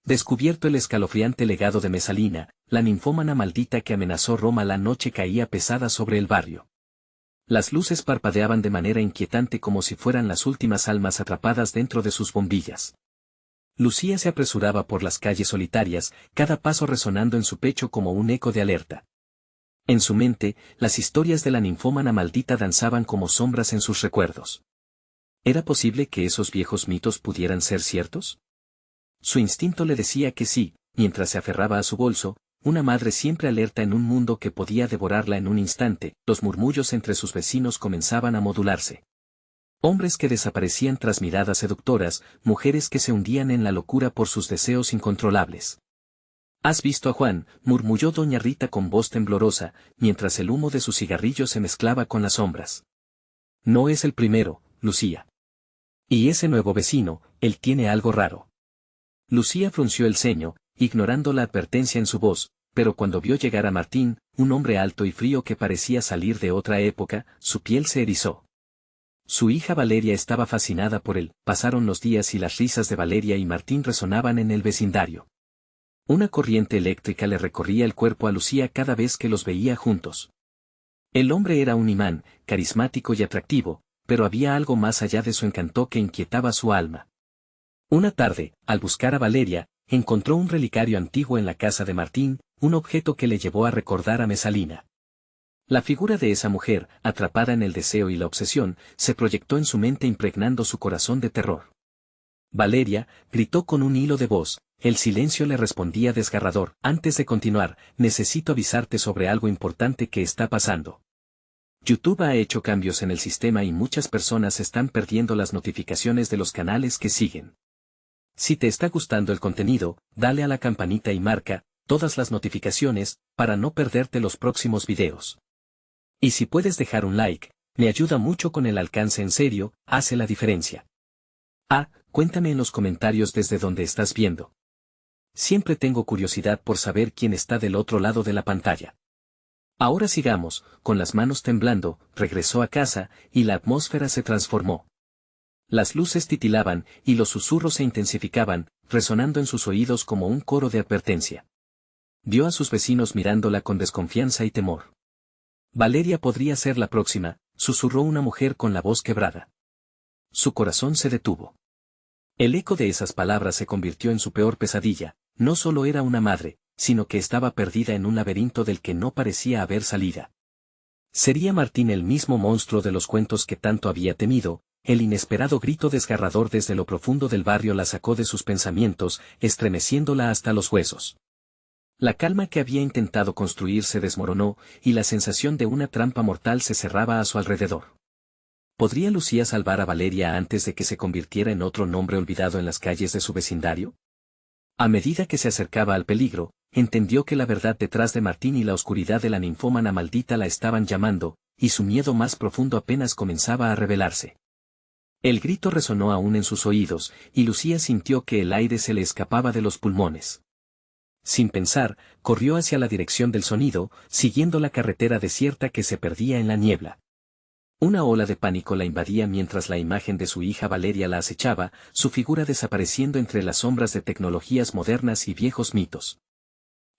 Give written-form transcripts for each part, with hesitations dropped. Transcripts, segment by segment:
Descubierto el escalofriante legado de Mesalina, la ninfómana maldita que amenazó Roma. La noche caía pesada sobre el barrio. Las luces parpadeaban de manera inquietante como si fueran las últimas almas atrapadas dentro de sus bombillas. Lucía se apresuraba por las calles solitarias, cada paso resonando en su pecho como un eco de alerta. En su mente, las historias de la ninfómana maldita danzaban como sombras en sus recuerdos. ¿Era posible que esos viejos mitos pudieran ser ciertos? Su instinto le decía que sí, mientras se aferraba a su bolso, una madre siempre alerta en un mundo que podía devorarla en un instante. Los murmullos entre sus vecinos comenzaban a modularse. Hombres que desaparecían tras miradas seductoras, mujeres que se hundían en la locura por sus deseos incontrolables. «¿Has visto a Juan?», murmulló doña Rita con voz temblorosa, mientras el humo de su cigarrillo se mezclaba con las sombras. «No es el primero, Lucía. Y ese nuevo vecino, él tiene algo raro». Lucía frunció el ceño, ignorando la advertencia en su voz, pero cuando vio llegar a Martín, un hombre alto y frío que parecía salir de otra época, su piel se erizó. Su hija Valeria estaba fascinada por él. Pasaron los días y las risas de Valeria y Martín resonaban en el vecindario. Una corriente eléctrica le recorría el cuerpo a Lucía cada vez que los veía juntos. El hombre era un imán, carismático y atractivo, pero había algo más allá de su encanto que inquietaba su alma. Una tarde, al buscar a Valeria, encontró un relicario antiguo en la casa de Martín, un objeto que le llevó a recordar a Mesalina. La figura de esa mujer, atrapada en el deseo y la obsesión, se proyectó en su mente impregnando su corazón de terror. Valeria, gritó con un hilo de voz, el silencio le respondía desgarrador. Antes de continuar, necesito avisarte sobre algo importante que está pasando. YouTube ha hecho cambios en el sistema y muchas personas están perdiendo las notificaciones de los canales que siguen. Si te está gustando el contenido, dale a la campanita y marca todas las notificaciones para no perderte los próximos videos. Y si puedes dejar un like, me ayuda mucho con el alcance. En serio, hace la diferencia. Cuéntame en los comentarios desde donde estás viendo. Siempre tengo curiosidad por saber quién está del otro lado de la pantalla. Ahora sigamos. Con las manos temblando, regresó a casa, y la atmósfera se transformó. Las luces titilaban, y los susurros se intensificaban, resonando en sus oídos como un coro de advertencia. Vio a sus vecinos mirándola con desconfianza y temor. Valeria podría ser la próxima, susurró una mujer con la voz quebrada. Su corazón se detuvo. El eco de esas palabras se convirtió en su peor pesadilla. No solo era una madre, sino que estaba perdida en un laberinto del que no parecía haber salida. ¿Sería Martín el mismo monstruo de los cuentos que tanto había temido? El inesperado grito desgarrador desde lo profundo del barrio la sacó de sus pensamientos, estremeciéndola hasta los huesos. La calma que había intentado construir se desmoronó, y la sensación de una trampa mortal se cerraba a su alrededor. ¿Podría Lucía salvar a Valeria antes de que se convirtiera en otro nombre olvidado en las calles de su vecindario? A medida que se acercaba al peligro, entendió que la verdad detrás de Martín y la oscuridad de la ninfómana maldita la estaban llamando, y su miedo más profundo apenas comenzaba a revelarse. El grito resonó aún en sus oídos, y Lucía sintió que el aire se le escapaba de los pulmones. Sin pensar, corrió hacia la dirección del sonido, siguiendo la carretera desierta que se perdía en la niebla. Una ola de pánico la invadía mientras la imagen de su hija Valeria la acechaba, su figura desapareciendo entre las sombras de tecnologías modernas y viejos mitos.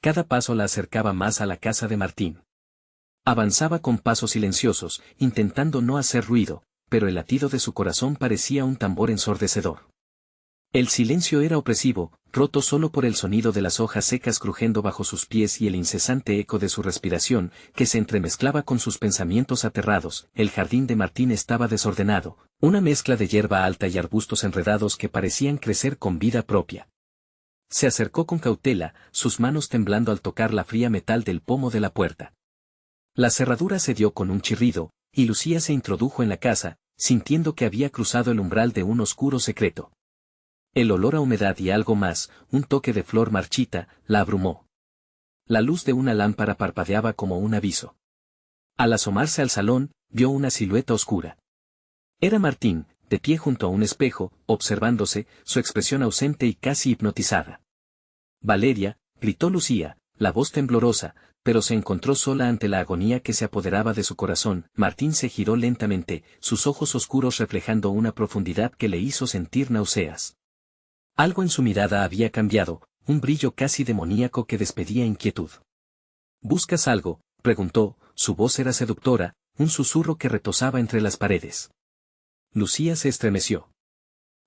Cada paso la acercaba más a la casa de Martín. Avanzaba con pasos silenciosos, intentando no hacer ruido, pero el latido de su corazón parecía un tambor ensordecedor. El silencio era opresivo, roto solo por el sonido de las hojas secas crujiendo bajo sus pies y el incesante eco de su respiración, que se entremezclaba con sus pensamientos aterrados. El jardín de Martín estaba desordenado, una mezcla de hierba alta y arbustos enredados que parecían crecer con vida propia. Se acercó con cautela, sus manos temblando al tocar la fría metal del pomo de la puerta. La cerradura se dio con un chirrido, y Lucía se introdujo en la casa, sintiendo que había cruzado el umbral de un oscuro secreto. El olor a humedad y algo más, un toque de flor marchita, la abrumó. La luz de una lámpara parpadeaba como un aviso. Al asomarse al salón, vio una silueta oscura. Era Martín, de pie junto a un espejo, observándose, su expresión ausente y casi hipnotizada. «Valeria», gritó Lucía, la voz temblorosa, pero se encontró sola ante la agonía que se apoderaba de su corazón. Martín se giró lentamente, sus ojos oscuros reflejando una profundidad que le hizo sentir náuseas. Algo en su mirada había cambiado, un brillo casi demoníaco que despedía inquietud. ¿Buscas algo?, preguntó, su voz era seductora, un susurro que retozaba entre las paredes. Lucía se estremeció.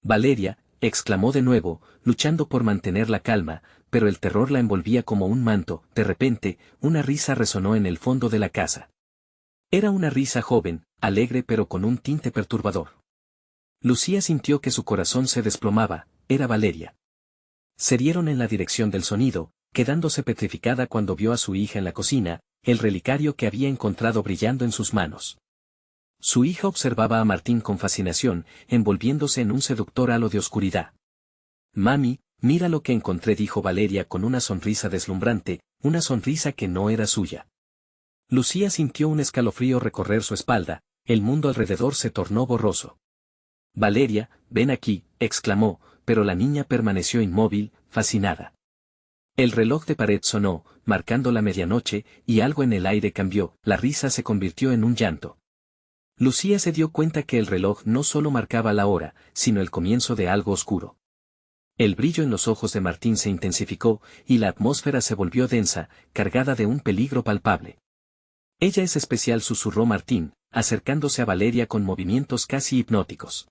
Valeria, exclamó de nuevo, luchando por mantener la calma, pero el terror la envolvía como un manto. De repente, una risa resonó en el fondo de la casa. Era una risa joven, alegre pero con un tinte perturbador. Lucía sintió que su corazón se desplomaba, era Valeria. Se dieron en la dirección del sonido, quedándose petrificada cuando vio a su hija en la cocina, el relicario que había encontrado brillando en sus manos. Su hija observaba a Martín con fascinación, envolviéndose en un seductor halo de oscuridad. «Mami, mira lo que encontré», dijo Valeria con una sonrisa deslumbrante, una sonrisa que no era suya. Lucía sintió un escalofrío recorrer su espalda, el mundo alrededor se tornó borroso. «Valeria, ven aquí», exclamó, pero la niña permaneció inmóvil, fascinada. El reloj de pared sonó, marcando la medianoche, y algo en el aire cambió, la risa se convirtió en un llanto. Lucía se dio cuenta que el reloj no solo marcaba la hora, sino el comienzo de algo oscuro. El brillo en los ojos de Martín se intensificó, y la atmósfera se volvió densa, cargada de un peligro palpable. «Ella es especial», susurró Martín, acercándose a Valeria con movimientos casi hipnóticos.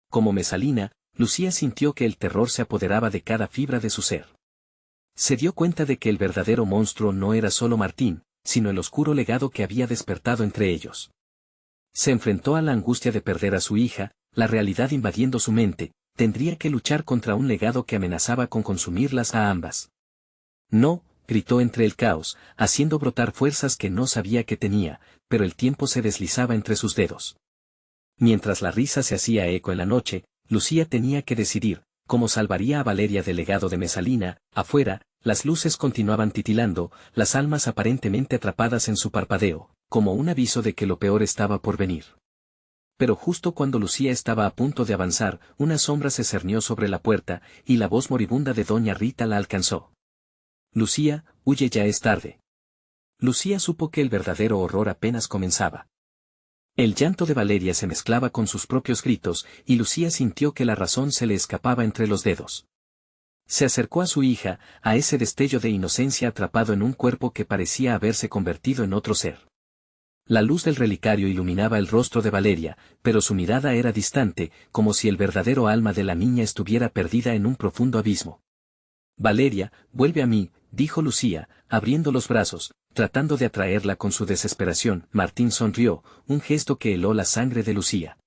Como Mesalina, Lucía sintió que el terror se apoderaba de cada fibra de su ser. Se dio cuenta de que el verdadero monstruo no era solo Martín, sino el oscuro legado que había despertado entre ellos. Se enfrentó a la angustia de perder a su hija, la realidad invadiendo su mente, tendría que luchar contra un legado que amenazaba con consumirlas a ambas. «No», gritó entre el caos, haciendo brotar fuerzas que no sabía que tenía, pero el tiempo se deslizaba entre sus dedos. Mientras la risa se hacía eco en la noche, Lucía tenía que decidir cómo salvaría a Valeria del legado de Mesalina. Afuera, las luces continuaban titilando, las almas aparentemente atrapadas en su parpadeo, como un aviso de que lo peor estaba por venir. Pero justo cuando Lucía estaba a punto de avanzar, una sombra se cernió sobre la puerta, y la voz moribunda de doña Rita la alcanzó. «Lucía, huye, ya es tarde». Lucía supo que el verdadero horror apenas comenzaba. El llanto de Valeria se mezclaba con sus propios gritos, y Lucía sintió que la razón se le escapaba entre los dedos. Se acercó a su hija, a ese destello de inocencia atrapado en un cuerpo que parecía haberse convertido en otro ser. La luz del relicario iluminaba el rostro de Valeria, pero su mirada era distante, como si el verdadero alma de la niña estuviera perdida en un profundo abismo. «Valeria, vuelve a mí», dijo Lucía, abriendo los brazos, tratando de atraerla con su desesperación. Martín sonrió, un gesto que heló la sangre de Lucía.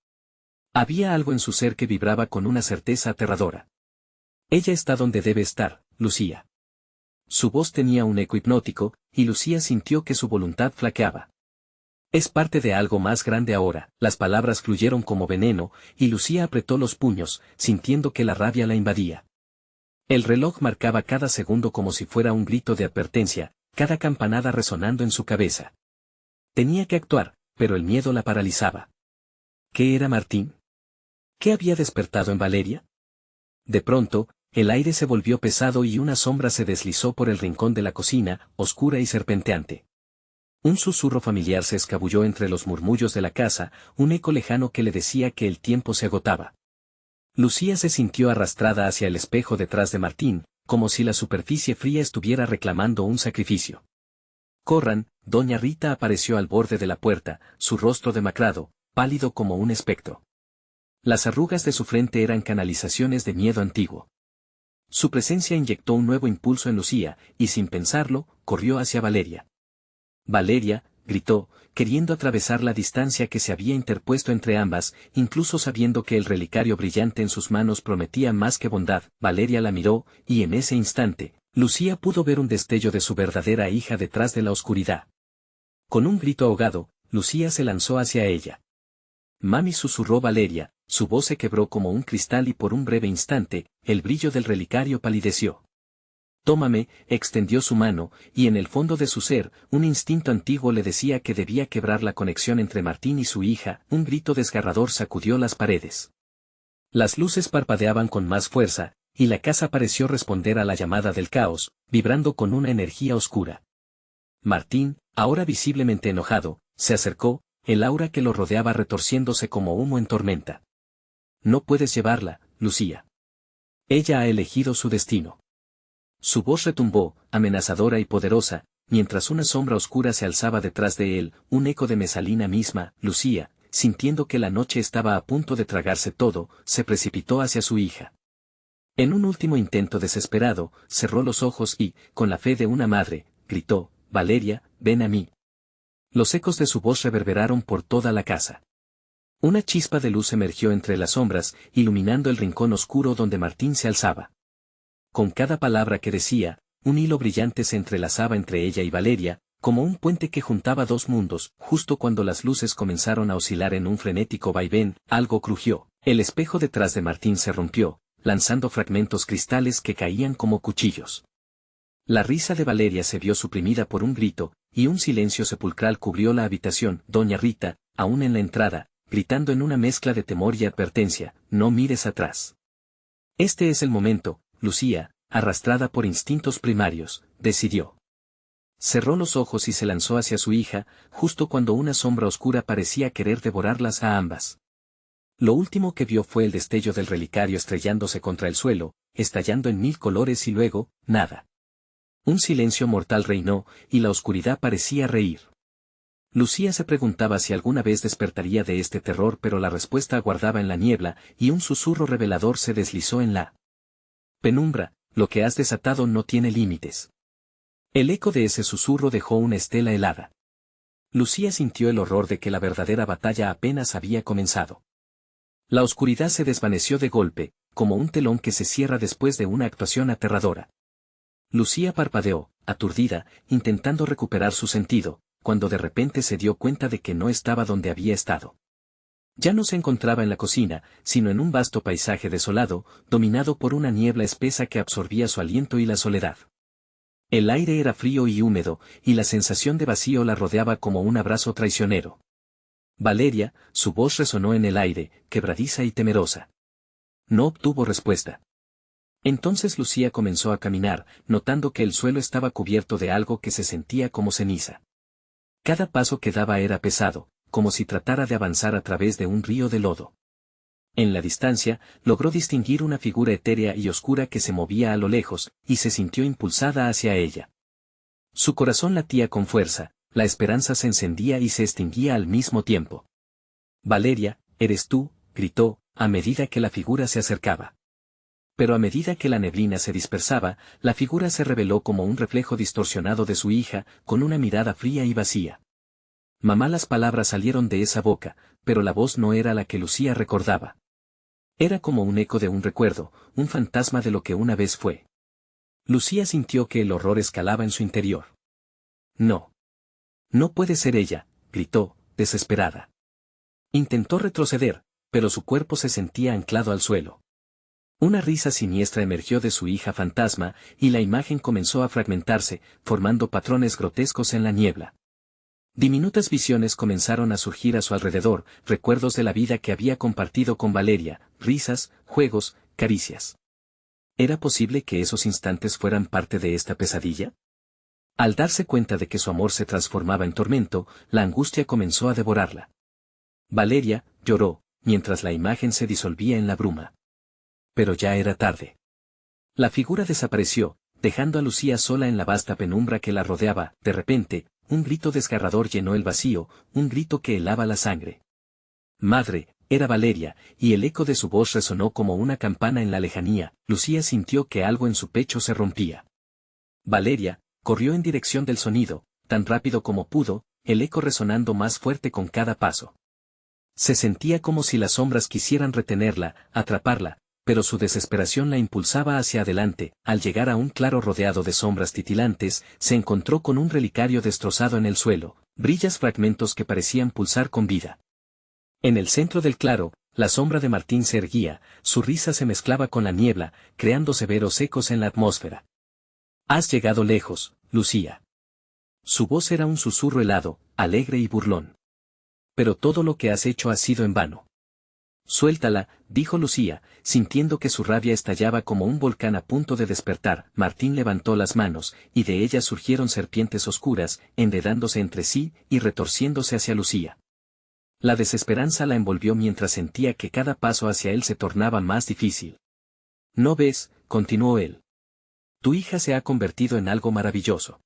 Había algo en su ser que vibraba con una certeza aterradora. «Ella está donde debe estar, Lucía». Su voz tenía un eco hipnótico, y Lucía sintió que su voluntad flaqueaba. «Es parte de algo más grande ahora». Las palabras fluyeron como veneno, y Lucía apretó los puños, sintiendo que la rabia la invadía. El reloj marcaba cada segundo como si fuera un grito de advertencia, cada campanada resonando en su cabeza. Tenía que actuar, pero el miedo la paralizaba. ¿Qué era Martín? ¿Qué había despertado en Valeria? De pronto, el aire se volvió pesado y una sombra se deslizó por el rincón de la cocina, oscura y serpenteante. Un susurro familiar se escabulló entre los murmullos de la casa, un eco lejano que le decía que el tiempo se agotaba. Lucía se sintió arrastrada hacia el espejo detrás de Martín, como si la superficie fría estuviera reclamando un sacrificio. «Corran», doña Rita apareció al borde de la puerta, su rostro demacrado, pálido como un espectro. Las arrugas de su frente eran canalizaciones de miedo antiguo. Su presencia inyectó un nuevo impulso en Lucía, y sin pensarlo, corrió hacia Valeria. «Valeria», gritó, queriendo atravesar la distancia que se había interpuesto entre ambas, incluso sabiendo que el relicario brillante en sus manos prometía más que bondad. Valeria la miró, y en ese instante, Lucía pudo ver un destello de su verdadera hija detrás de la oscuridad. Con un grito ahogado, Lucía se lanzó hacia ella. «Mami», susurró Valeria, su voz se quebró como un cristal y por un breve instante, el brillo del relicario palideció. «Tómame», extendió su mano, y en el fondo de su ser, un instinto antiguo le decía que debía quebrar la conexión entre Martín y su hija. Un grito desgarrador sacudió las paredes. Las luces parpadeaban con más fuerza, y la casa pareció responder a la llamada del caos, vibrando con una energía oscura. Martín, ahora visiblemente enojado, se acercó, el aura que lo rodeaba retorciéndose como humo en tormenta. «No puedes llevarla, Lucía. Ella ha elegido su destino». Su voz retumbó, amenazadora y poderosa, mientras una sombra oscura se alzaba detrás de él, un eco de Mesalina misma, Lucía, sintiendo que la noche estaba a punto de tragarse todo, se precipitó hacia su hija. En un último intento desesperado, cerró los ojos y, con la fe de una madre, gritó, «Valeria, ven a mí». Los ecos de su voz reverberaron por toda la casa. Una chispa de luz emergió entre las sombras, iluminando el rincón oscuro donde Martín se alzaba. Con cada palabra que decía, un hilo brillante se entrelazaba entre ella y Valeria, como un puente que juntaba dos mundos. Justo cuando las luces comenzaron a oscilar en un frenético vaivén, algo crujió. El espejo detrás de Martín se rompió, lanzando fragmentos cristales que caían como cuchillos. La risa de Valeria se vio suprimida por un grito, y un silencio sepulcral cubrió la habitación. Doña Rita, aún en la entrada, gritando en una mezcla de temor y advertencia, «No mires atrás». Este es el momento, Lucía, arrastrada por instintos primarios, decidió. Cerró los ojos y se lanzó hacia su hija, justo cuando una sombra oscura parecía querer devorarlas a ambas. Lo último que vio fue el destello del relicario estrellándose contra el suelo, estallando en mil colores y luego, nada. Un silencio mortal reinó, y la oscuridad parecía reír. Lucía se preguntaba si alguna vez despertaría de este terror, pero la respuesta aguardaba en la niebla, y un susurro revelador se deslizó en la penumbra: «Lo que has desatado no tiene límites». El eco de ese susurro dejó una estela helada. Lucía sintió el horror de que la verdadera batalla apenas había comenzado. La oscuridad se desvaneció de golpe, como un telón que se cierra después de una actuación aterradora. Lucía parpadeó, aturdida, intentando recuperar su sentido, cuando de repente se dio cuenta de que no estaba donde había estado. Ya no se encontraba en la cocina, sino en un vasto paisaje desolado, dominado por una niebla espesa que absorbía su aliento y la soledad. El aire era frío y húmedo, y la sensación de vacío la rodeaba como un abrazo traicionero. «Valeria», su voz resonó en el aire, quebradiza y temerosa. No obtuvo respuesta. Entonces Lucía comenzó a caminar, notando que el suelo estaba cubierto de algo que se sentía como ceniza. Cada paso que daba era pesado, como si tratara de avanzar a través de un río de lodo. En la distancia, logró distinguir una figura etérea y oscura que se movía a lo lejos, y se sintió impulsada hacia ella. Su corazón latía con fuerza, la esperanza se encendía y se extinguía al mismo tiempo. «Valeria, eres tú», gritó, a medida que la figura se acercaba. Pero a medida que la neblina se dispersaba, la figura se reveló como un reflejo distorsionado de su hija, con una mirada fría y vacía. «Mamá». Las palabras salieron de esa boca, pero la voz no era la que Lucía recordaba. Era como un eco de un recuerdo, un fantasma de lo que una vez fue. Lucía sintió que el horror escalaba en su interior. «No. No puede ser ella», gritó, desesperada. Intentó retroceder, pero su cuerpo se sentía anclado al suelo. Una risa siniestra emergió de su hija fantasma, y la imagen comenzó a fragmentarse, formando patrones grotescos en la niebla. Diminutas visiones comenzaron a surgir a su alrededor, recuerdos de la vida que había compartido con Valeria, risas, juegos, caricias. ¿Era posible que esos instantes fueran parte de esta pesadilla? Al darse cuenta de que su amor se transformaba en tormento, la angustia comenzó a devorarla. Valeria lloró, mientras la imagen se disolvía en la bruma. Pero ya era tarde. La figura desapareció, dejando a Lucía sola en la vasta penumbra que la rodeaba. De repente, un grito desgarrador llenó el vacío, un grito que helaba la sangre. «Madre», era Valeria, y el eco de su voz resonó como una campana en la lejanía. Lucía sintió que algo en su pecho se rompía. Valeria corrió en dirección del sonido, tan rápido como pudo, el eco resonando más fuerte con cada paso. Se sentía como si las sombras quisieran retenerla, atraparla, pero su desesperación la impulsaba hacia adelante. Al llegar a un claro rodeado de sombras titilantes, se encontró con un relicario destrozado en el suelo, brillas fragmentos que parecían pulsar con vida. En el centro del claro, la sombra de Martín se erguía, su risa se mezclaba con la niebla, creando severos ecos en la atmósfera. «Has llegado lejos, Lucía». Su voz era un susurro helado, alegre y burlón. «Pero todo lo que has hecho ha sido en vano». «Suéltala», dijo Lucía, sintiendo que su rabia estallaba como un volcán a punto de despertar. Martín levantó las manos, y de ellas surgieron serpientes oscuras, enredándose entre sí y retorciéndose hacia Lucía. La desesperanza la envolvió mientras sentía que cada paso hacia él se tornaba más difícil. «¿No ves?», continuó él. Tu hija se ha convertido en algo maravilloso.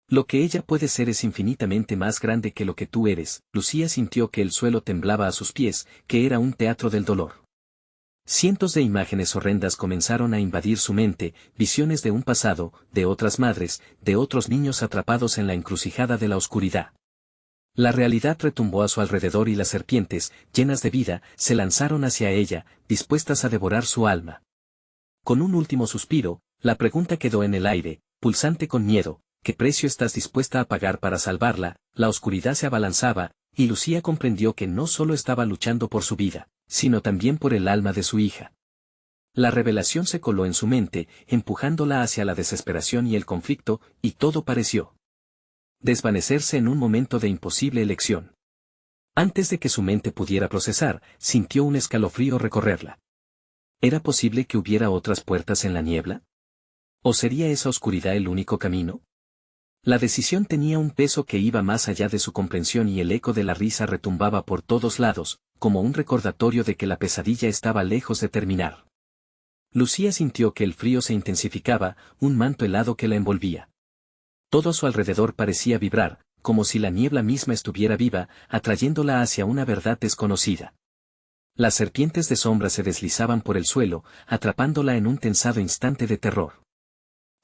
Lo que ella puede ser es infinitamente más grande que lo que tú eres. Lucía sintió que el suelo temblaba a sus pies, que era un teatro del dolor. Cientos de imágenes horrendas comenzaron a invadir su mente, visiones de un pasado, de otras madres, de otros niños atrapados en la encrucijada de la oscuridad. La realidad retumbó a su alrededor y las serpientes, llenas de vida, se lanzaron hacia ella, dispuestas a devorar su alma. Con un último suspiro, la pregunta quedó en el aire, pulsante con miedo: ¿qué precio estás dispuesta a pagar para salvarla? La oscuridad se abalanzaba, y Lucía comprendió que no solo estaba luchando por su vida, sino también por el alma de su hija. La revelación se coló en su mente, empujándola hacia la desesperación y el conflicto, y todo pareció desvanecerse en un momento de imposible elección. Antes de que su mente pudiera procesar, sintió un escalofrío recorrerla. ¿Era posible que hubiera otras puertas en la niebla? ¿O sería esa oscuridad el único camino? La decisión tenía un peso que iba más allá de su comprensión y el eco de la risa retumbaba por todos lados, como un recordatorio de que la pesadilla estaba lejos de terminar. Lucía sintió que el frío se intensificaba, un manto helado que la envolvía. Todo a su alrededor parecía vibrar, como si la niebla misma estuviera viva, atrayéndola hacia una verdad desconocida. Las serpientes de sombra se deslizaban por el suelo, atrapándola en un tensado instante de terror.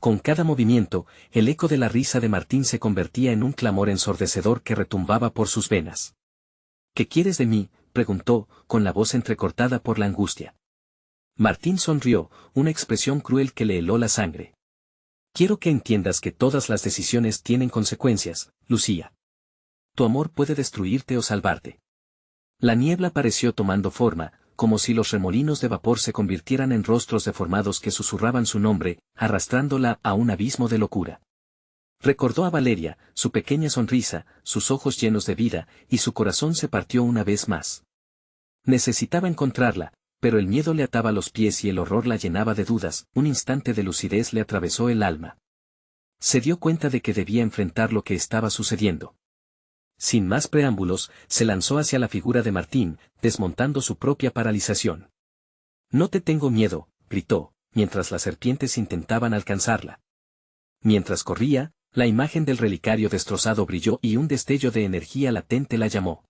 Con cada movimiento, el eco de la risa de Martín se convertía en un clamor ensordecedor que retumbaba por sus venas. ¿Qué quieres de mí?, preguntó, con la voz entrecortada por la angustia. Martín sonrió, una expresión cruel que le heló la sangre. Quiero que entiendas que todas las decisiones tienen consecuencias, Lucía. Tu amor puede destruirte o salvarte. La niebla pareció tomando forma, como si los remolinos de vapor se convirtieran en rostros deformados que susurraban su nombre, arrastrándola a un abismo de locura. Recordó a Valeria, su pequeña sonrisa, sus ojos llenos de vida, y su corazón se partió una vez más. Necesitaba encontrarla, pero el miedo le ataba los pies y el horror la llenaba de dudas. Un instante de lucidez le atravesó el alma. Se dio cuenta de que debía enfrentar lo que estaba sucediendo. Sin más preámbulos, se lanzó hacia la figura de Martín, desmontando su propia paralización. «No te tengo miedo», gritó, mientras las serpientes intentaban alcanzarla. Mientras corría, la imagen del relicario destrozado brilló y un destello de energía latente la llamó.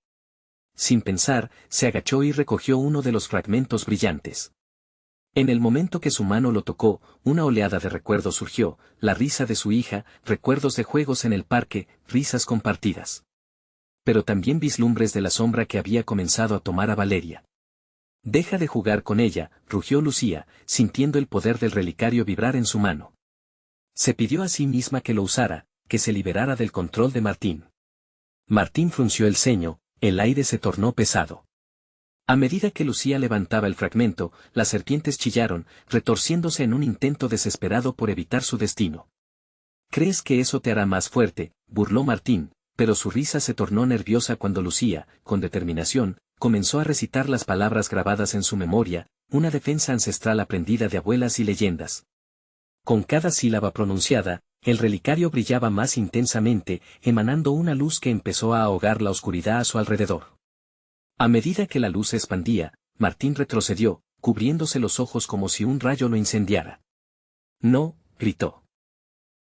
Sin pensar, se agachó y recogió uno de los fragmentos brillantes. En el momento que su mano lo tocó, una oleada de recuerdos surgió, la risa de su hija, recuerdos de juegos en el parque, risas compartidas. Pero también vislumbres de la sombra que había comenzado a tomar a Valeria. «Deja de jugar con ella», rugió Lucía, sintiendo el poder del relicario vibrar en su mano. Se pidió a sí misma que lo usara, que se liberara del control de Martín. Martín frunció el ceño, el aire se tornó pesado. A medida que Lucía levantaba el fragmento, las serpientes chillaron, retorciéndose en un intento desesperado por evitar su destino. «¿Crees que eso te hará más fuerte?», burló Martín, pero su risa se tornó nerviosa cuando Lucía, con determinación, comenzó a recitar las palabras grabadas en su memoria, una defensa ancestral aprendida de abuelas y leyendas. Con cada sílaba pronunciada, el relicario brillaba más intensamente, emanando una luz que empezó a ahogar la oscuridad a su alrededor. A medida que la luz se expandía, Martín retrocedió, cubriéndose los ojos como si un rayo lo incendiara. «No», gritó.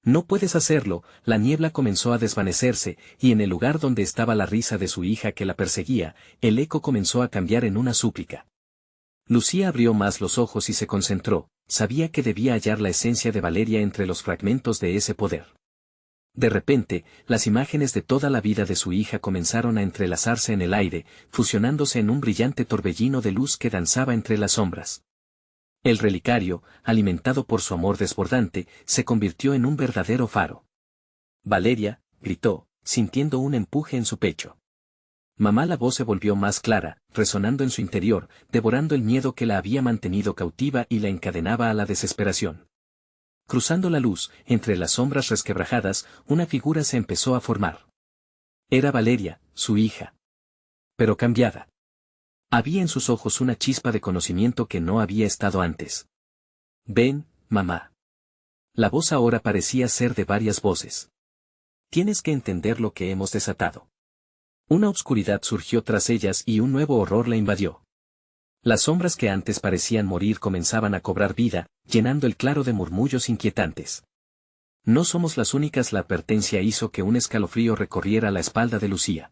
«No puedes hacerlo». La niebla comenzó a desvanecerse, y en el lugar donde estaba la risa de su hija que la perseguía, el eco comenzó a cambiar en una súplica. Lucía abrió más los ojos y se concentró, sabía que debía hallar la esencia de Valeria entre los fragmentos de ese poder. De repente, las imágenes de toda la vida de su hija comenzaron a entrelazarse en el aire, fusionándose en un brillante torbellino de luz que danzaba entre las sombras. El relicario, alimentado por su amor desbordante, se convirtió en un verdadero faro. «Valeria», gritó, sintiendo un empuje en su pecho. «Mamá». La voz se volvió más clara, resonando en su interior, devorando el miedo que la había mantenido cautiva y la encadenaba a la desesperación. Cruzando la luz, entre las sombras resquebrajadas, una figura se empezó a formar. Era Valeria, su hija. Pero cambiada. Había en sus ojos una chispa de conocimiento que no había estado antes. «Ven, mamá». La voz ahora parecía ser de varias voces. «Tienes que entender lo que hemos desatado». Una obscuridad surgió tras ellas y un nuevo horror la invadió. Las sombras que antes parecían morir comenzaban a cobrar vida, llenando el claro de murmullos inquietantes. No somos las únicas. La advertencia hizo que un escalofrío recorriera la espalda de Lucía.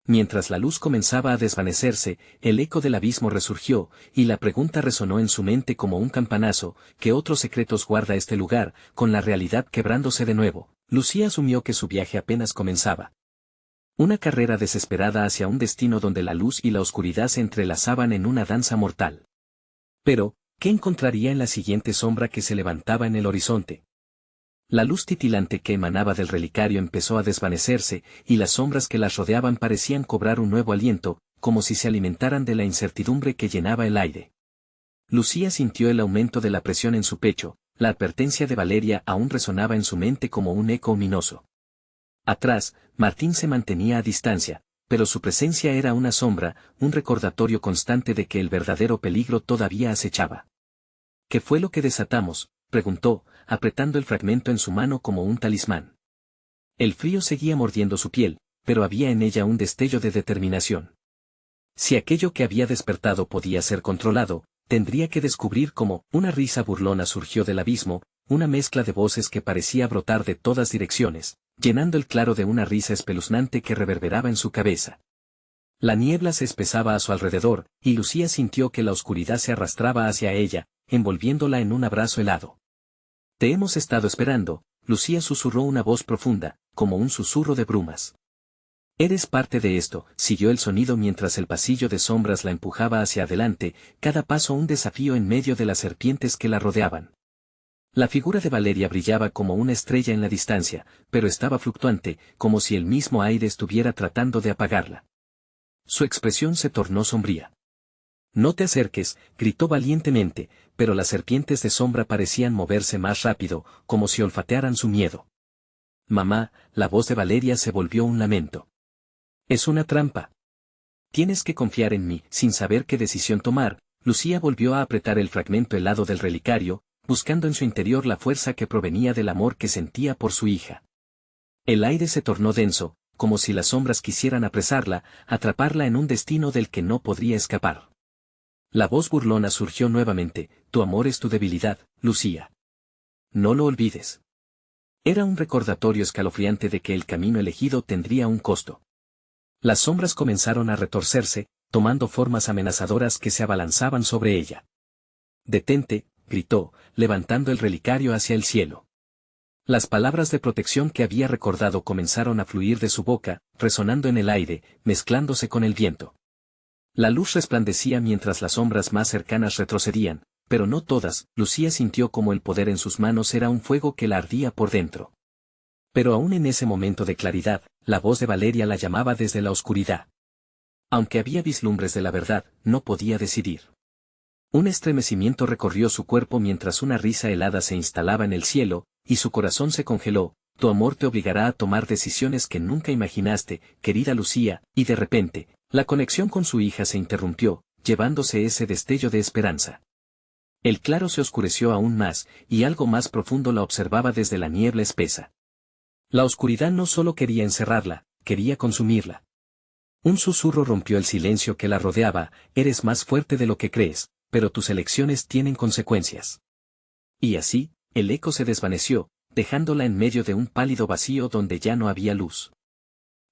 Mientras la luz comenzaba a desvanecerse, el eco del abismo resurgió, y la pregunta resonó en su mente como un campanazo: ¿qué otros secretos guarda este lugar? Con la realidad quebrándose de nuevo, Lucía asumió que su viaje apenas comenzaba. Una carrera desesperada hacia un destino donde la luz y la oscuridad se entrelazaban en una danza mortal. Pero, ¿qué encontraría en la siguiente sombra que se levantaba en el horizonte? La luz titilante que emanaba del relicario empezó a desvanecerse, y las sombras que las rodeaban parecían cobrar un nuevo aliento, como si se alimentaran de la incertidumbre que llenaba el aire. Lucía sintió el aumento de la presión en su pecho, la advertencia de Valeria aún resonaba en su mente como un eco ominoso. Atrás, Martín se mantenía a distancia, pero su presencia era una sombra, un recordatorio constante de que el verdadero peligro todavía acechaba. ¿Qué fue lo que desatamos?, preguntó, apretando el fragmento en su mano como un talismán. El frío seguía mordiendo su piel, pero había en ella un destello de determinación. Si aquello que había despertado podía ser controlado, tendría que descubrir cómo. Una risa burlona surgió del abismo, una mezcla de voces que parecía brotar de todas direcciones, llenando el claro de una risa espeluznante que reverberaba en su cabeza. La niebla se espesaba a su alrededor, y Lucía sintió que la oscuridad se arrastraba hacia ella, envolviéndola en un abrazo helado. «Te hemos estado esperando», Lucía susurró una voz profunda, como un susurro de brumas. «Eres parte de esto», siguió el sonido mientras el pasillo de sombras la empujaba hacia adelante, cada paso un desafío en medio de las serpientes que la rodeaban. La figura de Valeria brillaba como una estrella en la distancia, pero estaba fluctuante, como si el mismo aire estuviera tratando de apagarla. Su expresión se tornó sombría. «No te acerques», gritó valientemente, pero las serpientes de sombra parecían moverse más rápido, como si olfatearan su miedo. «Mamá», la voz de Valeria se volvió un lamento. «Es una trampa. Tienes que confiar en mí». Sin saber qué decisión tomar, Lucía volvió a apretar el fragmento helado del relicario, buscando en su interior la fuerza que provenía del amor que sentía por su hija. El aire se tornó denso, como si las sombras quisieran apresarla, atraparla en un destino del que no podría escapar. La voz burlona surgió nuevamente: «Tu amor es tu debilidad, Lucía. No lo olvides». Era un recordatorio escalofriante de que el camino elegido tendría un costo. Las sombras comenzaron a retorcerse, tomando formas amenazadoras que se abalanzaban sobre ella. «Detente», gritó, levantando el relicario hacia el cielo. Las palabras de protección que había recordado comenzaron a fluir de su boca, resonando en el aire, mezclándose con el viento. La luz resplandecía mientras las sombras más cercanas retrocedían, pero no todas. Lucía sintió como el poder en sus manos era un fuego que la ardía por dentro. Pero aún en ese momento de claridad, la voz de Valeria la llamaba desde la oscuridad. Aunque había vislumbres de la verdad, no podía decidir. Un estremecimiento recorrió su cuerpo mientras una risa helada se instalaba en el cielo, y su corazón se congeló. «Tu amor te obligará a tomar decisiones que nunca imaginaste, querida Lucía», y de repente, la conexión con su hija se interrumpió, llevándose ese destello de esperanza. El claro se oscureció aún más, y algo más profundo la observaba desde la niebla espesa. La oscuridad no solo quería encerrarla, quería consumirla. Un susurro rompió el silencio que la rodeaba: «Eres más fuerte de lo que crees, pero tus elecciones tienen consecuencias». Y así, el eco se desvaneció, dejándola en medio de un pálido vacío donde ya no había luz.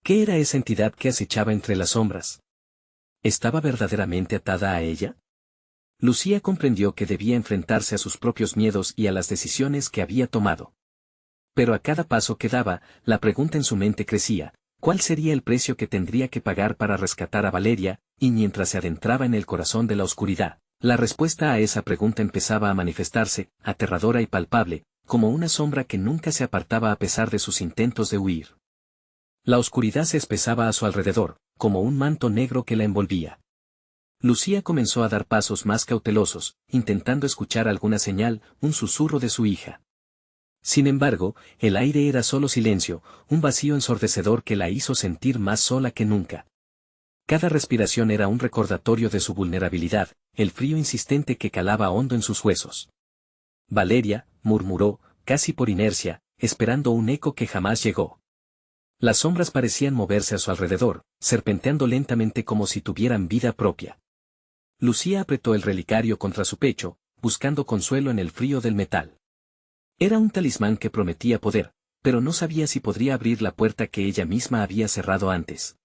¿Qué era esa entidad que acechaba entre las sombras? ¿Estaba verdaderamente atada a ella? Lucía comprendió que debía enfrentarse a sus propios miedos y a las decisiones que había tomado. Pero a cada paso que daba, la pregunta en su mente crecía: ¿cuál sería el precio que tendría que pagar para rescatar a Valeria? Y mientras se adentraba en el corazón de la oscuridad, la respuesta a esa pregunta empezaba a manifestarse, aterradora y palpable, como una sombra que nunca se apartaba a pesar de sus intentos de huir. La oscuridad se espesaba a su alrededor, como un manto negro que la envolvía. Lucía comenzó a dar pasos más cautelosos, intentando escuchar alguna señal, un susurro de su hija. Sin embargo, el aire era solo silencio, un vacío ensordecedor que la hizo sentir más sola que nunca. Cada respiración era un recordatorio de su vulnerabilidad, el frío insistente que calaba hondo en sus huesos. «Valeria», murmuró, casi por inercia, esperando un eco que jamás llegó. Las sombras parecían moverse a su alrededor, serpenteando lentamente como si tuvieran vida propia. Lucía apretó el relicario contra su pecho, buscando consuelo en el frío del metal. Era un talismán que prometía poder, pero no sabía si podría abrir la puerta que ella misma había cerrado antes.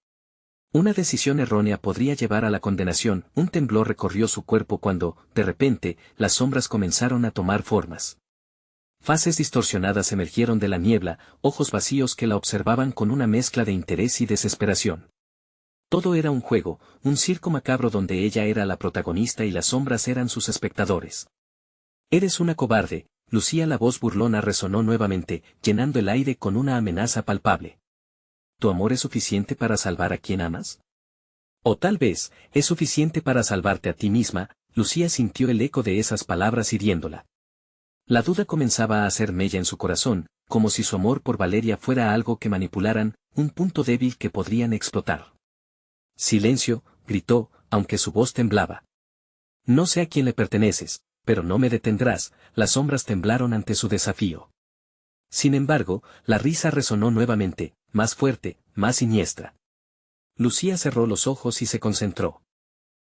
Una decisión errónea podría llevar a la condenación. Un temblor recorrió su cuerpo cuando, de repente, las sombras comenzaron a tomar formas. Faces distorsionadas emergieron de la niebla, ojos vacíos que la observaban con una mezcla de interés y desesperación. Todo era un juego, un circo macabro donde ella era la protagonista y las sombras eran sus espectadores. «Eres una cobarde», Lucía. La voz burlona resonó nuevamente, llenando el aire con una amenaza palpable. ¿Tu amor es suficiente para salvar a quien amas? O tal vez, es suficiente para salvarte a ti misma. Lucía sintió el eco de esas palabras hiriéndola. La duda comenzaba a hacer mella en su corazón, como si su amor por Valeria fuera algo que manipularan, un punto débil que podrían explotar. «Silencio», gritó, aunque su voz temblaba. «No sé a quién le perteneces, pero no me detendrás». Las sombras temblaron ante su desafío. Sin embargo, la risa resonó nuevamente, más fuerte, más siniestra. Lucía cerró los ojos y se concentró.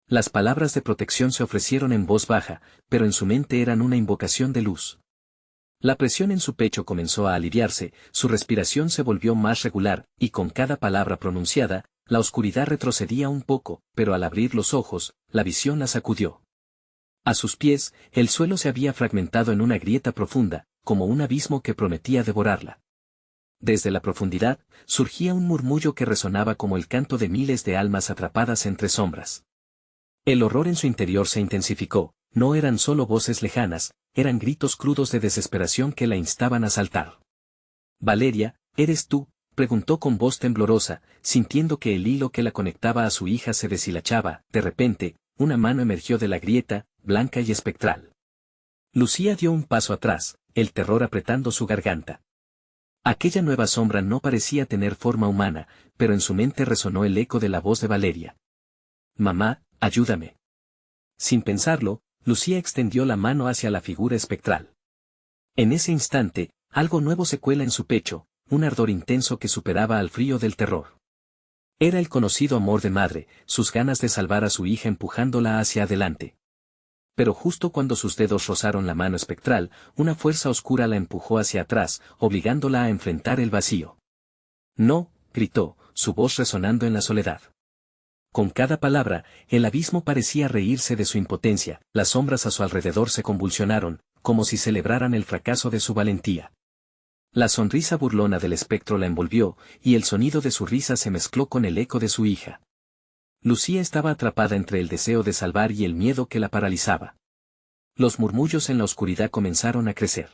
Las palabras de protección se ofrecieron en voz baja, pero en su mente eran una invocación de luz. La presión en su pecho comenzó a aliviarse, su respiración se volvió más regular, y con cada palabra pronunciada, la oscuridad retrocedía un poco, pero al abrir los ojos, la visión la sacudió. A sus pies, el suelo se había fragmentado en una grieta profunda, como un abismo que prometía devorarla. Desde la profundidad, surgía un murmullo que resonaba como el canto de miles de almas atrapadas entre sombras. El horror en su interior se intensificó, no eran solo voces lejanas, eran gritos crudos de desesperación que la instaban a saltar. «Valeria, ¿eres tú?», preguntó con voz temblorosa, sintiendo que el hilo que la conectaba a su hija se deshilachaba. De repente, una mano emergió de la grieta, blanca y espectral. Lucía dio un paso atrás, el terror apretando su garganta. Aquella nueva sombra no parecía tener forma humana, pero en su mente resonó el eco de la voz de Valeria. «Mamá, ayúdame». Sin pensarlo, Lucía extendió la mano hacia la figura espectral. En ese instante, algo nuevo se cuela en su pecho, un ardor intenso que superaba al frío del terror. Era el conocido amor de madre, sus ganas de salvar a su hija empujándola hacia adelante. Pero justo cuando sus dedos rozaron la mano espectral, una fuerza oscura la empujó hacia atrás, obligándola a enfrentar el vacío. «No», gritó, su voz resonando en la soledad. Con cada palabra, el abismo parecía reírse de su impotencia, las sombras a su alrededor se convulsionaron, como si celebraran el fracaso de su valentía. La sonrisa burlona del espectro la envolvió, y el sonido de su risa se mezcló con el eco de su hija. Lucía estaba atrapada entre el deseo de salvar y el miedo que la paralizaba. Los murmullos en la oscuridad comenzaron a crecer.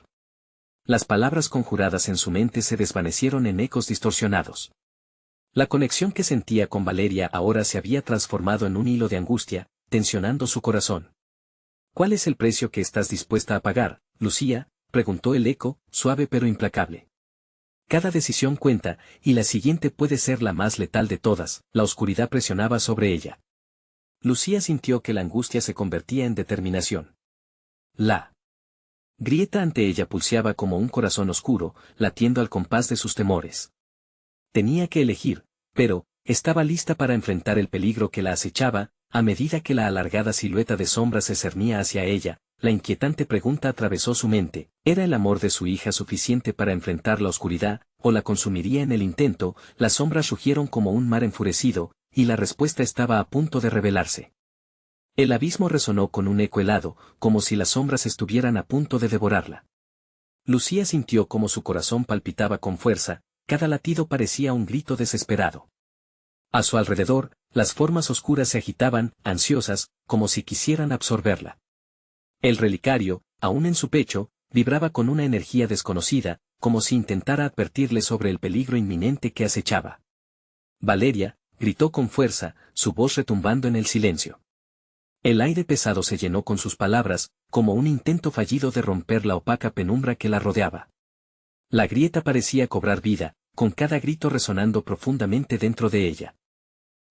Las palabras conjuradas en su mente se desvanecieron en ecos distorsionados. La conexión que sentía con Valeria ahora se había transformado en un hilo de angustia, tensionando su corazón. «¿Cuál es el precio que estás dispuesta a pagar, Lucía?», preguntó el eco, suave pero implacable. «Cada decisión cuenta, y la siguiente puede ser la más letal de todas». La oscuridad presionaba sobre ella. Lucía sintió que la angustia se convertía en determinación. La grieta ante ella pulseaba como un corazón oscuro, latiendo al compás de sus temores. Tenía que elegir, pero, estaba lista para enfrentar el peligro que la acechaba. A medida que la alargada silueta de sombra se cernía hacia ella, la inquietante pregunta atravesó su mente: ¿era el amor de su hija suficiente para enfrentar la oscuridad, o la consumiría en el intento? Las sombras rugieron como un mar enfurecido, y la respuesta estaba a punto de revelarse. El abismo resonó con un eco helado, como si las sombras estuvieran a punto de devorarla. Lucía sintió como su corazón palpitaba con fuerza, cada latido parecía un grito desesperado. A su alrededor, las formas oscuras se agitaban, ansiosas, como si quisieran absorberla. El relicario, aún en su pecho, vibraba con una energía desconocida, como si intentara advertirle sobre el peligro inminente que acechaba. «Valeria», gritó con fuerza, su voz retumbando en el silencio. El aire pesado se llenó con sus palabras, como un intento fallido de romper la opaca penumbra que la rodeaba. La grieta parecía cobrar vida, con cada grito resonando profundamente dentro de ella.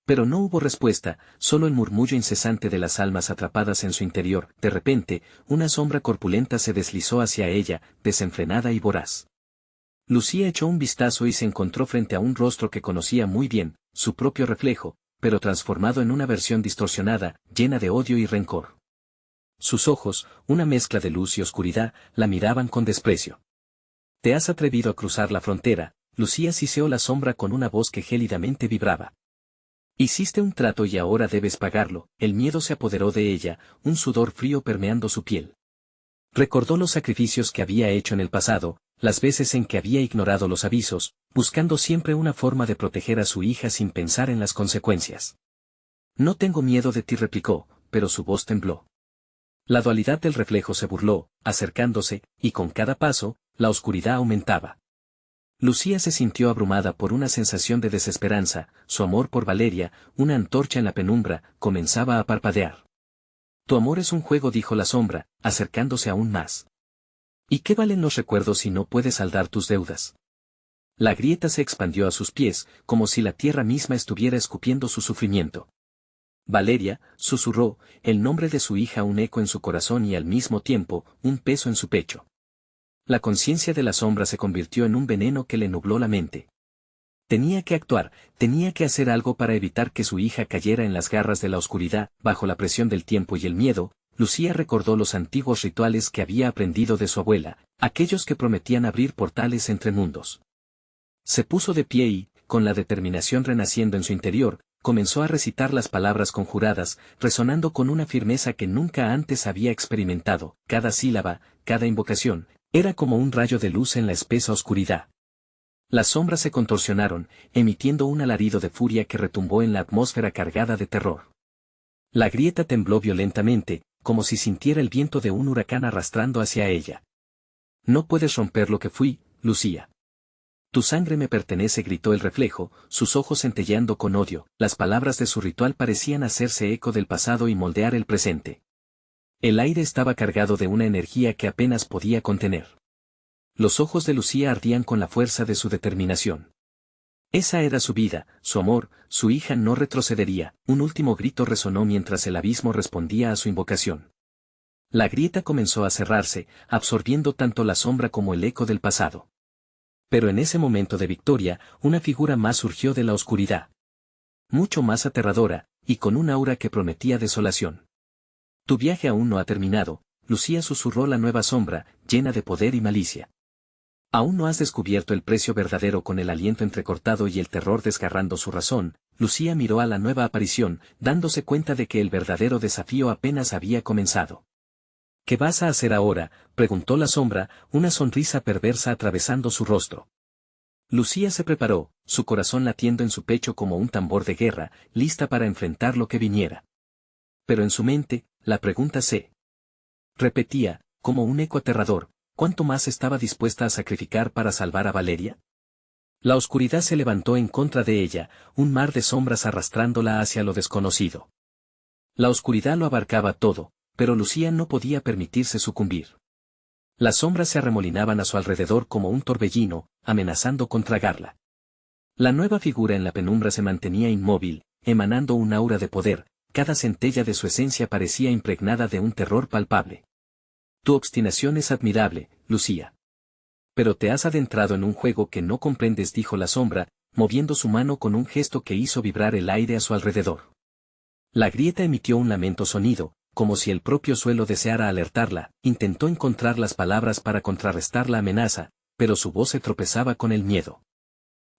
Pero no hubo respuesta, solo el murmullo incesante de las almas atrapadas en su interior. De repente, una sombra corpulenta se deslizó hacia ella, desenfrenada y voraz. Lucía echó un vistazo y se encontró frente a un rostro que conocía muy bien, su propio reflejo, pero transformado en una versión distorsionada, llena de odio y rencor. Sus ojos, una mezcla de luz y oscuridad, la miraban con desprecio. «¿Te has atrevido a cruzar la frontera?», Lucía siseó la sombra con una voz que gélidamente vibraba. «Hiciste un trato y ahora debes pagarlo». El miedo se apoderó de ella, un sudor frío permeando su piel. Recordó los sacrificios que había hecho en el pasado, las veces en que había ignorado los avisos, buscando siempre una forma de proteger a su hija sin pensar en las consecuencias. «No tengo miedo de ti», replicó, pero su voz tembló. La dualidad del reflejo se burló, acercándose, y con cada paso, la oscuridad aumentaba. Lucía se sintió abrumada por una sensación de desesperanza, su amor por Valeria, una antorcha en la penumbra, comenzaba a parpadear. «Tu amor es un juego», dijo la sombra, acercándose aún más. «¿Y qué valen los recuerdos si no puedes saldar tus deudas?». La grieta se expandió a sus pies, como si la tierra misma estuviera escupiendo su sufrimiento. «Valeria», susurró, el nombre de su hija un eco en su corazón y al mismo tiempo, un peso en su pecho. La conciencia de la sombra se convirtió en un veneno que le nubló la mente. Tenía que actuar, tenía que hacer algo para evitar que su hija cayera en las garras de la oscuridad. Bajo la presión del tiempo y el miedo, Lucía recordó los antiguos rituales que había aprendido de su abuela, aquellos que prometían abrir portales entre mundos. Se puso de pie y, con la determinación renaciendo en su interior, comenzó a recitar las palabras conjuradas, resonando con una firmeza que nunca antes había experimentado. Cada sílaba, cada invocación, era como un rayo de luz en la espesa oscuridad. Las sombras se contorsionaron, emitiendo un alarido de furia que retumbó en la atmósfera cargada de terror. La grieta tembló violentamente, como si sintiera el viento de un huracán arrastrando hacia ella. «No puedes romper lo que fui, Lucía. Tu sangre me pertenece», gritó el reflejo, sus ojos centelleando con odio. Las palabras de su ritual parecían hacerse eco del pasado y moldear el presente. El aire estaba cargado de una energía que apenas podía contener. Los ojos de Lucía ardían con la fuerza de su determinación. Esa era su vida, su amor, su hija no retrocedería. Un último grito resonó mientras el abismo respondía a su invocación. La grieta comenzó a cerrarse, absorbiendo tanto la sombra como el eco del pasado. Pero en ese momento de victoria, una figura más surgió de la oscuridad. Mucho más aterradora, y con un aura que prometía desolación. «Tu viaje aún no ha terminado», Lucía susurró la nueva sombra, llena de poder y malicia. «Aún no has descubierto el precio verdadero». Con el aliento entrecortado y el terror desgarrando su razón, Lucía miró a la nueva aparición, dándose cuenta de que el verdadero desafío apenas había comenzado. «¿Qué vas a hacer ahora?», preguntó la sombra, una sonrisa perversa atravesando su rostro. Lucía se preparó, su corazón latiendo en su pecho como un tambor de guerra, lista para enfrentar lo que viniera. Pero en su mente, la pregunta se repetía, como un eco aterrador: ¿cuánto más estaba dispuesta a sacrificar para salvar a Valeria? La oscuridad se levantó en contra de ella, un mar de sombras arrastrándola hacia lo desconocido. La oscuridad lo abarcaba todo, pero Lucía no podía permitirse sucumbir. Las sombras se arremolinaban a su alrededor como un torbellino, amenazando con tragarla. La nueva figura en la penumbra se mantenía inmóvil, emanando un aura de poder, cada centella de su esencia parecía impregnada de un terror palpable. «Tu obstinación es admirable, Lucía. Pero te has adentrado en un juego que no comprendes», dijo la sombra, moviendo su mano con un gesto que hizo vibrar el aire a su alrededor. La grieta emitió un lamento sonido, como si el propio suelo deseara alertarla. Intentó encontrar las palabras para contrarrestar la amenaza, pero su voz se tropezaba con el miedo.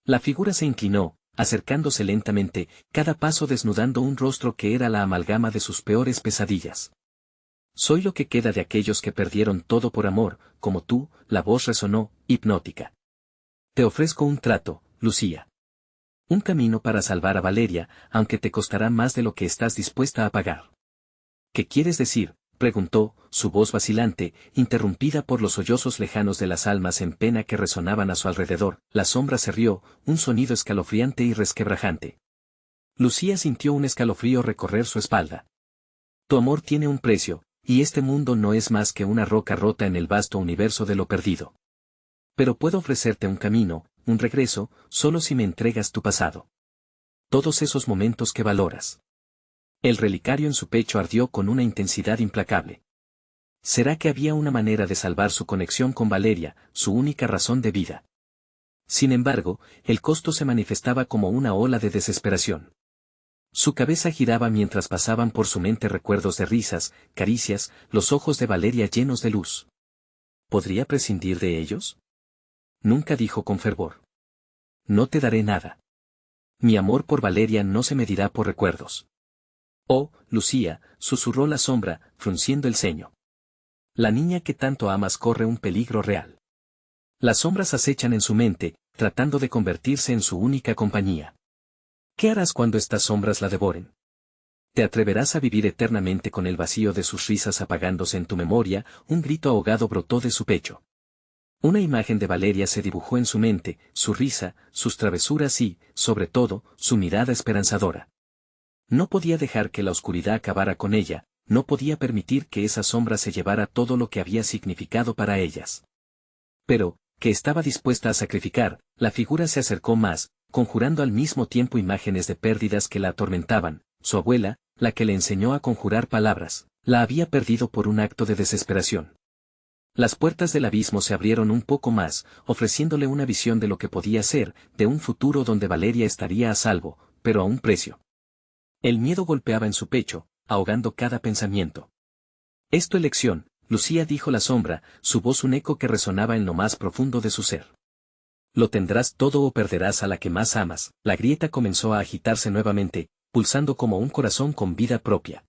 La figura se inclinó, acercándose lentamente, cada paso desnudando un rostro que era la amalgama de sus peores pesadillas. «Soy lo que queda de aquellos que perdieron todo por amor, como tú», la voz resonó, hipnótica. «Te ofrezco un trato, Lucía. Un camino para salvar a Valeria, aunque te costará más de lo que estás dispuesta a pagar». «¿Qué quieres decir?», preguntó, su voz vacilante, interrumpida por los sollozos lejanos de las almas en pena que resonaban a su alrededor. La sombra se rió, un sonido escalofriante y resquebrajante. Lucía sintió un escalofrío recorrer su espalda. «Tu amor tiene un precio, y este mundo no es más que una roca rota en el vasto universo de lo perdido. Pero puedo ofrecerte un camino, un regreso, solo si me entregas tu pasado. Todos esos momentos que valoras». El relicario en su pecho ardió con una intensidad implacable. ¿Será que había una manera de salvar su conexión con Valeria, su única razón de vida? Sin embargo, el costo se manifestaba como una ola de desesperación. Su cabeza giraba mientras pasaban por su mente recuerdos de risas, caricias, los ojos de Valeria llenos de luz. ¿Podría prescindir de ellos? Nunca dijo con fervor. No te daré nada. Mi amor por Valeria no se medirá por recuerdos. Oh, Lucía, susurró la sombra, frunciendo el ceño. La niña que tanto amas corre un peligro real. Las sombras acechan en su mente, tratando de convertirse en su única compañía. ¿Qué harás cuando estas sombras la devoren? ¿Te atreverás a vivir eternamente con el vacío de sus risas apagándose en tu memoria? Un grito ahogado brotó de su pecho. Una imagen de Valeria se dibujó en su mente, su risa, sus travesuras y, sobre todo, su mirada esperanzadora. No podía dejar que la oscuridad acabara con ella, no podía permitir que esa sombra se llevara todo lo que había significado para ellas. Pero, que estaba dispuesta a sacrificar, la figura se acercó más, conjurando al mismo tiempo imágenes de pérdidas que la atormentaban. Su abuela, la que le enseñó a conjurar palabras, la había perdido por un acto de desesperación. Las puertas del abismo se abrieron un poco más, ofreciéndole una visión de lo que podía ser, de un futuro donde Valeria estaría a salvo, pero a un precio. El miedo golpeaba en su pecho, ahogando cada pensamiento. «Es tu elección», Lucía, dijo la sombra, su voz un eco que resonaba en lo más profundo de su ser. «Lo tendrás todo o perderás a la que más amas». La grieta comenzó a agitarse nuevamente, pulsando como un corazón con vida propia.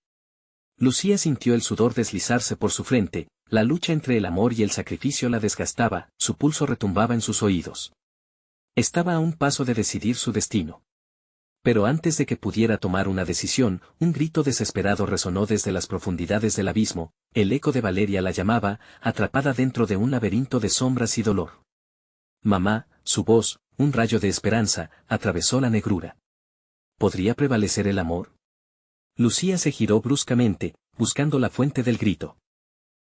Lucía sintió el sudor deslizarse por su frente, la lucha entre el amor y el sacrificio la desgastaba, su pulso retumbaba en sus oídos. Estaba a un paso de decidir su destino. Pero antes de que pudiera tomar una decisión, un grito desesperado resonó desde las profundidades del abismo, el eco de Valeria la llamaba, atrapada dentro de un laberinto de sombras y dolor. «Mamá», su voz, un rayo de esperanza, atravesó la negrura. ¿Podría prevalecer el amor? Lucía se giró bruscamente, buscando la fuente del grito.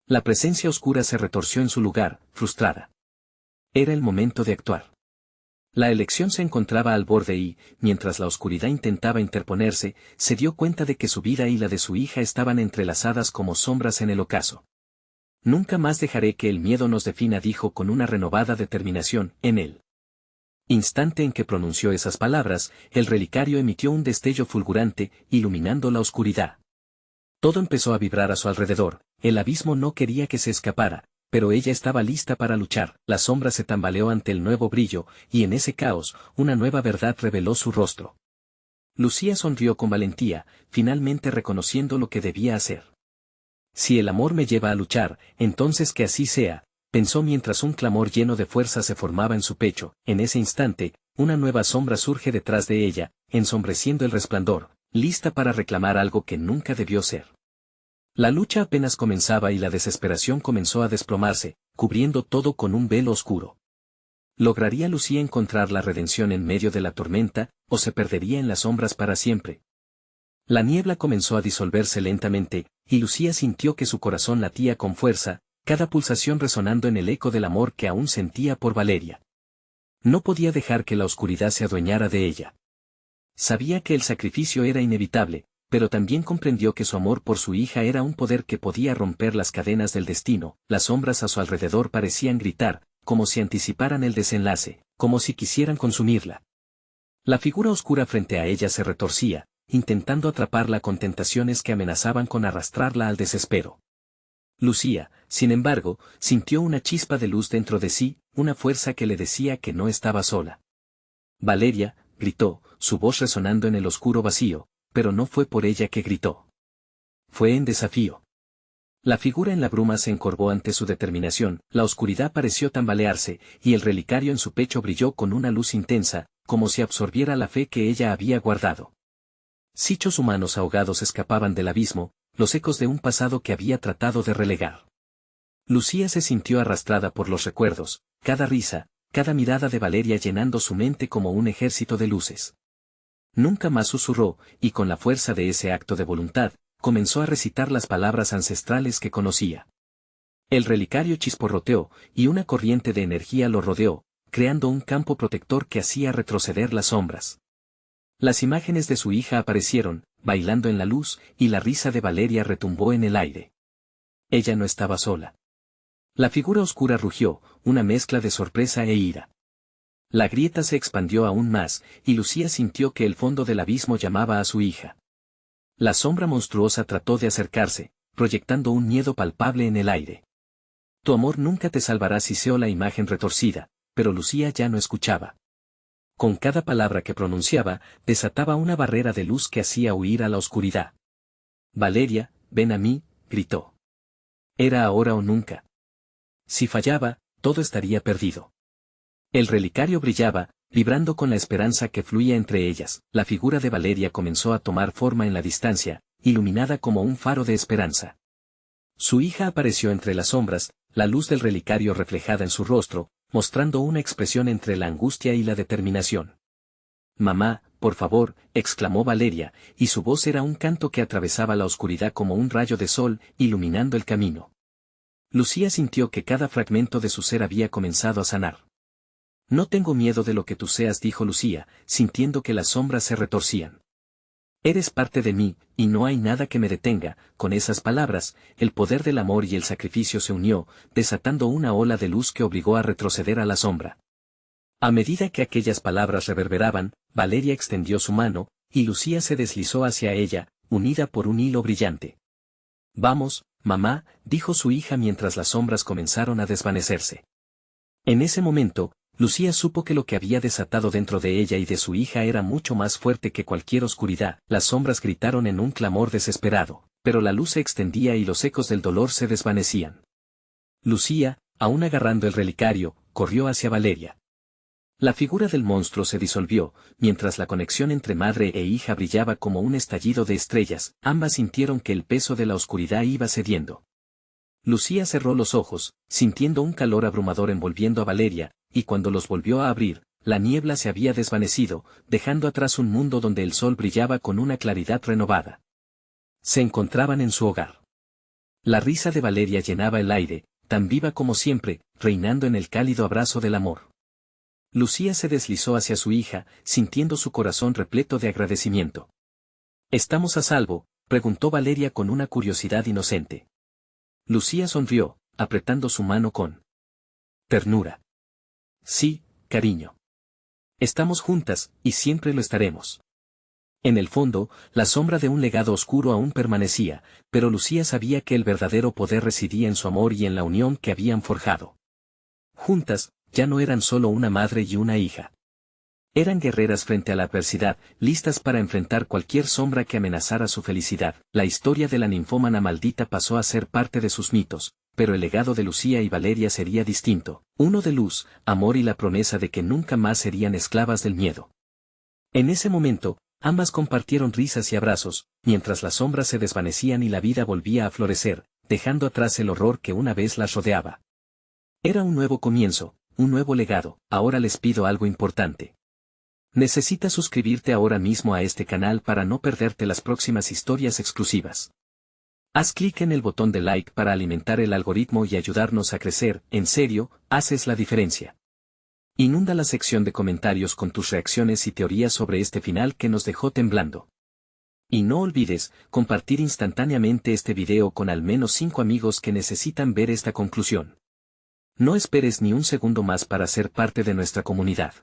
La presencia oscura se retorció en su lugar, frustrada. Era el momento de actuar. La elección se encontraba al borde y, mientras la oscuridad intentaba interponerse, se dio cuenta de que su vida y la de su hija estaban entrelazadas como sombras en el ocaso. «Nunca más dejaré que el miedo nos defina», dijo con una renovada determinación. En el instante en que pronunció esas palabras, el relicario emitió un destello fulgurante, iluminando la oscuridad. Todo empezó a vibrar a su alrededor, el abismo no quería que se escapara, pero ella estaba lista para luchar. La sombra se tambaleó ante el nuevo brillo, y en ese caos, una nueva verdad reveló su rostro. Lucía sonrió con valentía, finalmente reconociendo lo que debía hacer. «Si el amor me lleva a luchar, entonces que así sea», pensó mientras un clamor lleno de fuerza se formaba en su pecho. En ese instante, una nueva sombra surge detrás de ella, ensombreciendo el resplandor, lista para reclamar algo que nunca debió ser. La lucha apenas comenzaba y la desesperación comenzó a desplomarse, cubriendo todo con un velo oscuro. ¿Lograría Lucía encontrar la redención en medio de la tormenta, o se perdería en las sombras para siempre? La niebla comenzó a disolverse lentamente, y Lucía sintió que su corazón latía con fuerza, cada pulsación resonando en el eco del amor que aún sentía por Valeria. No podía dejar que la oscuridad se adueñara de ella. Sabía que el sacrificio era inevitable, pero también comprendió que su amor por su hija era un poder que podía romper las cadenas del destino. Las sombras a su alrededor parecían gritar, como si anticiparan el desenlace, como si quisieran consumirla. La figura oscura frente a ella se retorcía, intentando atraparla con tentaciones que amenazaban con arrastrarla al desespero. Lucía, sin embargo, sintió una chispa de luz dentro de sí, una fuerza que le decía que no estaba sola. «Valeria», gritó, su voz resonando en el oscuro vacío, pero no fue por ella que gritó. Fue en desafío. La figura en la bruma se encorvó ante su determinación, la oscuridad pareció tambalearse, y el relicario en su pecho brilló con una luz intensa, como si absorbiera la fe que ella había guardado. Sichos humanos ahogados escapaban del abismo, los ecos de un pasado que había tratado de relegar. Lucía se sintió arrastrada por los recuerdos, cada risa, cada mirada de Valeria llenando su mente como un ejército de luces. Nunca más susurró, y con la fuerza de ese acto de voluntad, comenzó a recitar las palabras ancestrales que conocía. El relicario chisporroteó, y una corriente de energía lo rodeó, creando un campo protector que hacía retroceder las sombras. Las imágenes de su hija aparecieron, bailando en la luz, y la risa de Valeria retumbó en el aire. Ella no estaba sola. La figura oscura rugió, una mezcla de sorpresa e ira. La grieta se expandió aún más, y Lucía sintió que el fondo del abismo llamaba a su hija. La sombra monstruosa trató de acercarse, proyectando un miedo palpable en el aire. Tu amor nunca te salvará, siseó la imagen retorcida, pero Lucía ya no escuchaba. Con cada palabra que pronunciaba, desataba una barrera de luz que hacía huir a la oscuridad. Valeria, ven a mí, gritó. Era ahora o nunca. Si fallaba, todo estaría perdido. El relicario brillaba, vibrando con la esperanza que fluía entre ellas. La figura de Valeria comenzó a tomar forma en la distancia, iluminada como un faro de esperanza. Su hija apareció entre las sombras, la luz del relicario reflejada en su rostro, mostrando una expresión entre la angustia y la determinación. Mamá, por favor, exclamó Valeria, y su voz era un canto que atravesaba la oscuridad como un rayo de sol, iluminando el camino. Lucía sintió que cada fragmento de su ser había comenzado a sanar. No tengo miedo de lo que tú seas, dijo Lucía, sintiendo que las sombras se retorcían. Eres parte de mí, y no hay nada que me detenga. Con esas palabras, el poder del amor y el sacrificio se unió, desatando una ola de luz que obligó a retroceder a la sombra. A medida que aquellas palabras reverberaban, Valeria extendió su mano, y Lucía se deslizó hacia ella, unida por un hilo brillante. Vamos, mamá, dijo su hija mientras las sombras comenzaron a desvanecerse. En ese momento, Lucía supo que lo que había desatado dentro de ella y de su hija era mucho más fuerte que cualquier oscuridad. Las sombras gritaron en un clamor desesperado, pero la luz se extendía y los ecos del dolor se desvanecían. Lucía, aún agarrando el relicario, corrió hacia Valeria. La figura del monstruo se disolvió, mientras la conexión entre madre e hija brillaba como un estallido de estrellas. Ambas sintieron que el peso de la oscuridad iba cediendo. Lucía cerró los ojos, sintiendo un calor abrumador envolviendo a Valeria, y cuando los volvió a abrir, la niebla se había desvanecido, dejando atrás un mundo donde el sol brillaba con una claridad renovada. Se encontraban en su hogar. La risa de Valeria llenaba el aire, tan viva como siempre, reinando en el cálido abrazo del amor. Lucía se deslizó hacia su hija, sintiendo su corazón repleto de agradecimiento. ¿Estamos a salvo?, preguntó Valeria con una curiosidad inocente. Lucía sonrió, apretando su mano con ternura. Sí, cariño. Estamos juntas, y siempre lo estaremos. En el fondo, la sombra de un legado oscuro aún permanecía, pero Lucía sabía que el verdadero poder residía en su amor y en la unión que habían forjado. Juntas, ya no eran solo una madre y una hija. Eran guerreras frente a la adversidad, listas para enfrentar cualquier sombra que amenazara su felicidad. La historia de la ninfómana maldita pasó a ser parte de sus mitos, pero el legado de Lucía y Valeria sería distinto, uno de luz, amor y la promesa de que nunca más serían esclavas del miedo. En ese momento, ambas compartieron risas y abrazos, mientras las sombras se desvanecían y la vida volvía a florecer, dejando atrás el horror que una vez las rodeaba. Era un nuevo comienzo, un nuevo legado. Ahora les pido algo importante. Necesitas suscribirte ahora mismo a este canal para no perderte las próximas historias exclusivas. Haz clic en el botón de like para alimentar el algoritmo y ayudarnos a crecer. En serio, haces la diferencia. Inunda la sección de comentarios con tus reacciones y teorías sobre este final que nos dejó temblando. Y no olvides compartir instantáneamente este video con al menos 5 amigos que necesitan ver esta conclusión. No esperes ni un segundo más para ser parte de nuestra comunidad.